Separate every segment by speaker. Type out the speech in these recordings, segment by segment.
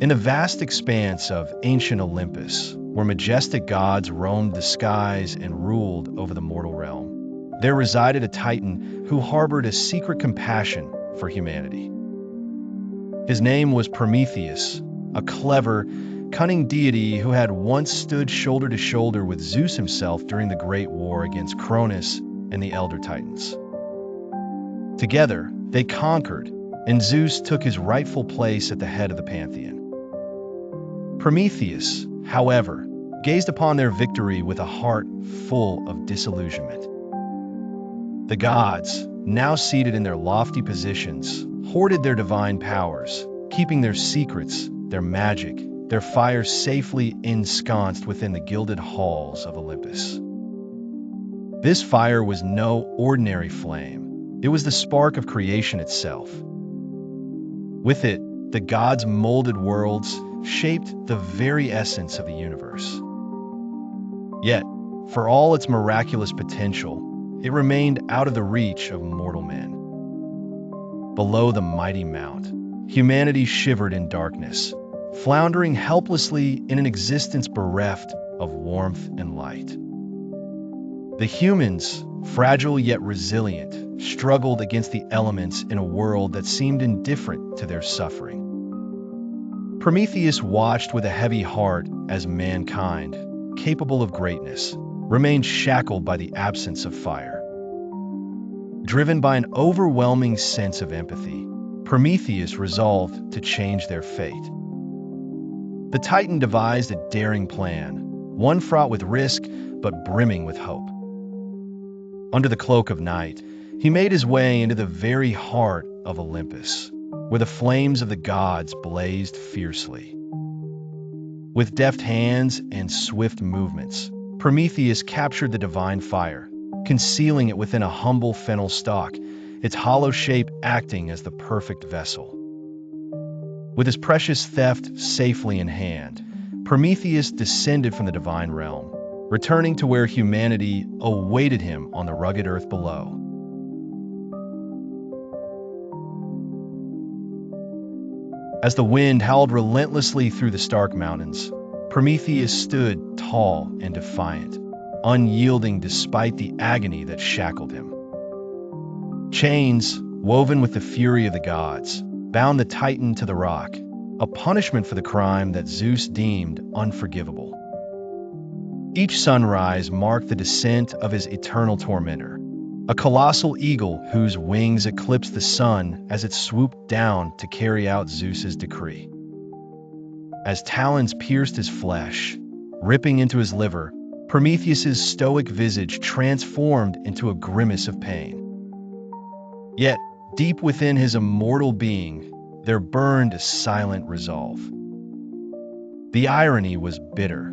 Speaker 1: In the vast expanse of ancient Olympus, where majestic gods roamed the skies and ruled over the mortal realm, there resided a titan who harbored a secret compassion for humanity. His name was Prometheus, a clever, cunning deity who had once stood shoulder to shoulder with Zeus himself during the Great War against Cronus and the Elder Titans. Together, they conquered, and Zeus took his rightful place at the head of the pantheon. Prometheus, however, gazed upon their victory with a heart full of disillusionment. The gods, now seated in their lofty positions, hoarded their divine powers, keeping their secrets, their magic, their fire safely ensconced within the gilded halls of Olympus. This fire was no ordinary flame. It was the spark of creation itself. With it, the gods molded worlds, shaped the very essence of the universe. Yet, for all its miraculous potential, it remained out of the reach of mortal men. Below the mighty mount, humanity shivered in darkness, floundering helplessly in an existence bereft of warmth and light. The humans, fragile yet resilient, struggled against the elements in a world that seemed indifferent to their suffering. Prometheus watched with a heavy heart as mankind, capable of greatness, remained shackled by the absence of fire. Driven by an overwhelming sense of empathy, Prometheus resolved to change their fate. The Titan devised a daring plan, one fraught with risk but brimming with hope. Under the cloak of night, he made his way into the very heart of Olympus, where the flames of the gods blazed fiercely. With deft hands and swift movements, Prometheus captured the divine fire, concealing it within a humble fennel stalk, its hollow shape acting as the perfect vessel. With his precious theft safely in hand, Prometheus descended from the divine realm, returning to where humanity awaited him on the rugged earth below. As the wind howled relentlessly through the stark mountains, Prometheus stood tall and defiant, unyielding despite the agony that shackled him. Chains, woven with the fury of the gods, bound the Titan to the rock, a punishment for the crime that Zeus deemed unforgivable. Each sunrise marked the descent of his eternal tormentor, a colossal eagle whose wings eclipsed the sun as it swooped down to carry out Zeus's decree. As talons pierced his flesh, ripping into his liver, Prometheus's stoic visage transformed into a grimace of pain. Yet, deep within his immortal being, there burned a silent resolve. The irony was bitter.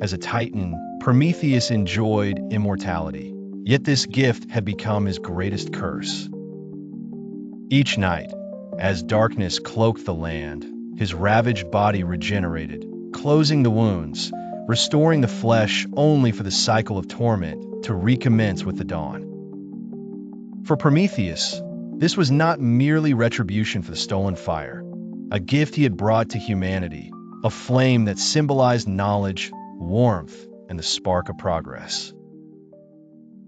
Speaker 1: As a Titan, Prometheus enjoyed immortality, yet this gift had become his greatest curse. Each night, as darkness cloaked the land, his ravaged body regenerated, closing the wounds, restoring the flesh only for the cycle of torment to recommence with the dawn. For Prometheus, this was not merely retribution for the stolen fire, a gift he had brought to humanity, a flame that symbolized knowledge, warmth, and the spark of progress.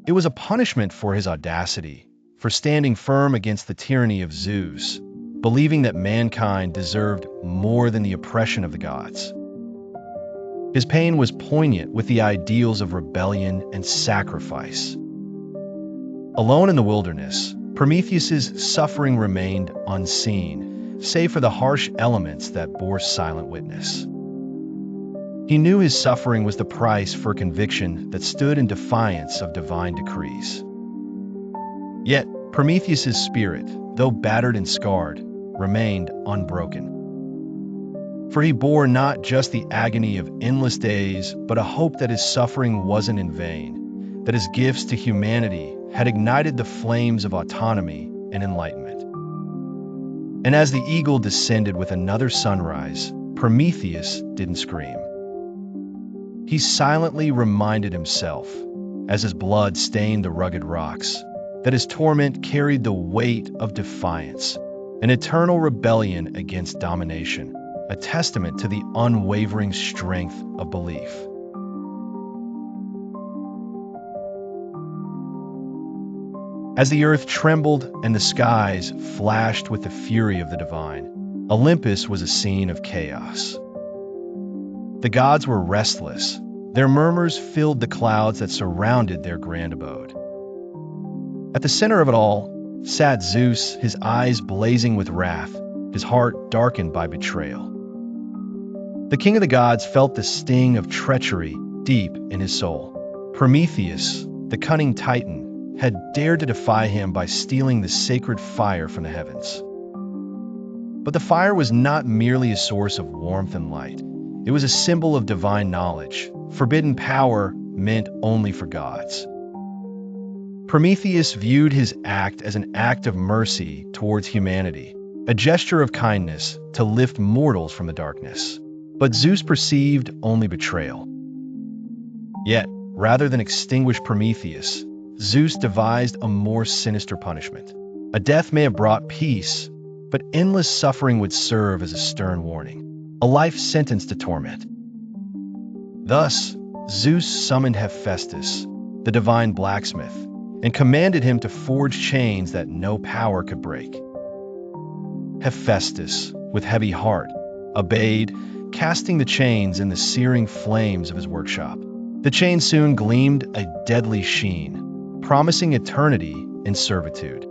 Speaker 1: It was a punishment for his audacity, for standing firm against the tyranny of Zeus, believing that mankind deserved more than the oppression of the gods. His pain was poignant with the ideals of rebellion and sacrifice. Alone in the wilderness, Prometheus's suffering remained unseen, save for the harsh elements that bore silent witness. He knew his suffering was the price for conviction that stood in defiance of divine decrees. Yet, Prometheus's spirit, though battered and scarred, remained unbroken. For he bore not just the agony of endless days, but a hope that his suffering wasn't in vain, that his gifts to humanity had ignited the flames of autonomy and enlightenment. And as the eagle descended with another sunrise, Prometheus didn't scream. He silently reminded himself, as his blood stained the rugged rocks, that his torment carried the weight of defiance, an eternal rebellion against domination, a testament to the unwavering strength of belief. As the earth trembled and the skies flashed with the fury of the divine, Olympus was a scene of chaos. The gods were restless. Their murmurs filled the clouds that surrounded their grand abode. At the center of it all sat Zeus, his eyes blazing with wrath, his heart darkened by betrayal. The king of the gods felt the sting of treachery deep in his soul. Prometheus, the cunning titan, had dared to defy him by stealing the sacred fire from the heavens. But the fire was not merely a source of warmth and light. It was a symbol of divine knowledge, forbidden power meant only for gods. Prometheus viewed his act as an act of mercy towards humanity, a gesture of kindness to lift mortals from the darkness. But Zeus perceived only betrayal. Yet, rather than extinguish Prometheus, Zeus devised a more sinister punishment. A death may have brought peace, but endless suffering would serve as a stern warning, a life sentence to torment. Thus, Zeus summoned Hephaestus, the divine blacksmith, and commanded him to forge chains that no power could break. Hephaestus, with heavy heart, obeyed, casting the chains in the searing flames of his workshop. The chains soon gleamed a deadly sheen, promising eternity in servitude.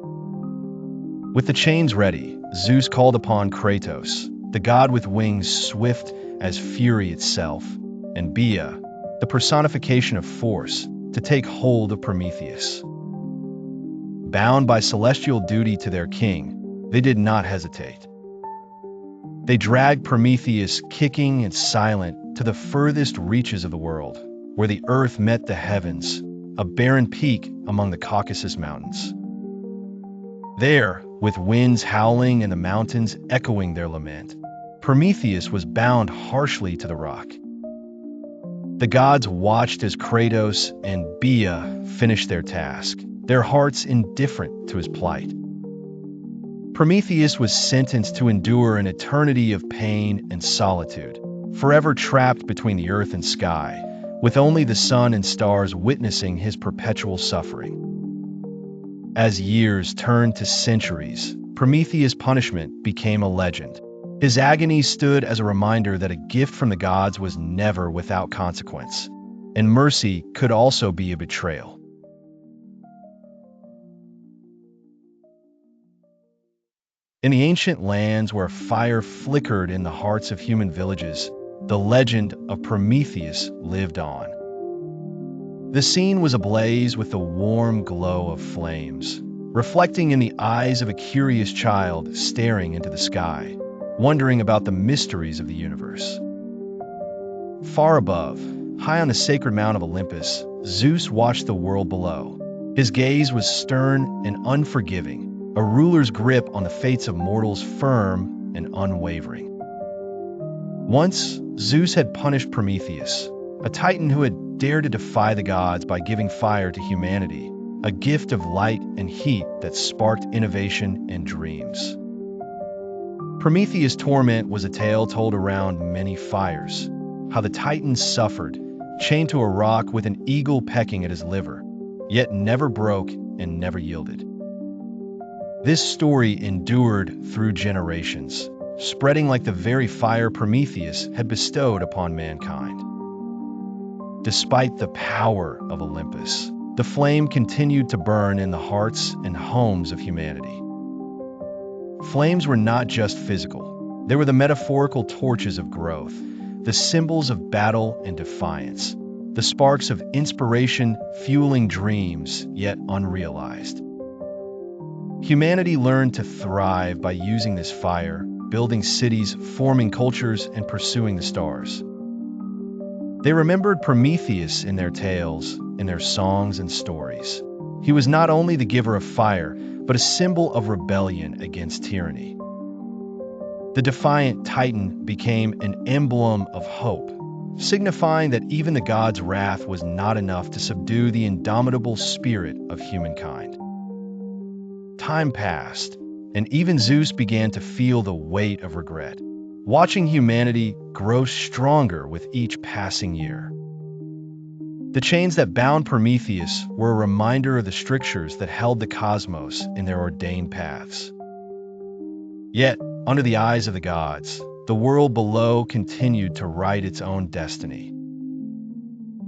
Speaker 1: With the chains ready, Zeus called upon Kratos, the god with wings swift as fury itself, and Bia, the personification of force, to take hold of Prometheus. Bound by celestial duty to their king, they did not hesitate. They dragged Prometheus kicking and silent to the furthest reaches of the world, where the earth met the heavens, a barren peak among the Caucasus Mountains. There, with winds howling and the mountains echoing their lament, Prometheus was bound harshly to the rock. The gods watched as Kratos and Bia finished their task, their hearts indifferent to his plight. Prometheus was sentenced to endure an eternity of pain and solitude, forever trapped between the earth and sky, with only the sun and stars witnessing his perpetual suffering. As years turned to centuries, Prometheus' punishment became a legend. His agony stood as a reminder that a gift from the gods was never without consequence, and mercy could also be a betrayal. In the ancient lands where fire flickered in the hearts of human villages, the legend of Prometheus lived on. The scene was ablaze with the warm glow of flames, reflecting in the eyes of a curious child staring into the sky, wondering about the mysteries of the universe. Far above, high on the sacred mount of Olympus, Zeus watched the world below. His gaze was stern and unforgiving, a ruler's grip on the fates of mortals firm and unwavering. Once, Zeus had punished Prometheus, a titan who had dared to defy the gods by giving fire to humanity, a gift of light and heat that sparked innovation and dreams. Prometheus' torment was a tale told around many fires, how the titan suffered, chained to a rock with an eagle pecking at his liver, yet never broke and never yielded. This story endured through generations, spreading like the very fire Prometheus had bestowed upon mankind. Despite the power of Olympus, the flame continued to burn in the hearts and homes of humanity. Flames were not just physical. They were the metaphorical torches of growth, the symbols of battle and defiance, the sparks of inspiration fueling dreams yet unrealized. Humanity learned to thrive by using this fire, building cities, forming cultures, and pursuing the stars. They remembered Prometheus in their tales, in their songs and stories. He was not only the giver of fire, but a symbol of rebellion against tyranny. The defiant titan became an emblem of hope, signifying that even the gods' wrath was not enough to subdue the indomitable spirit of humankind. Time passed, and even Zeus began to feel the weight of regret. watching humanity grow stronger with each passing year. The chains that bound Prometheus were a reminder of the strictures that held the cosmos in their ordained paths. Yet, under the eyes of the gods, the world below continued to write its own destiny.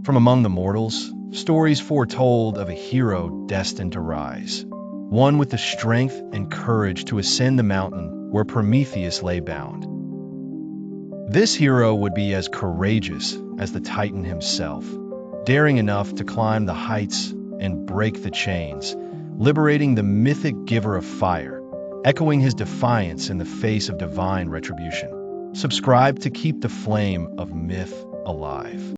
Speaker 1: From among the mortals, stories foretold of a hero destined to rise, one with the strength and courage to ascend the mountain where Prometheus lay bound. This hero would be as courageous as the Titan himself, daring enough to climb the heights and break the chains, liberating the mythic giver of fire, echoing his defiance in the face of divine retribution. Subscribe to keep the flame of myth alive.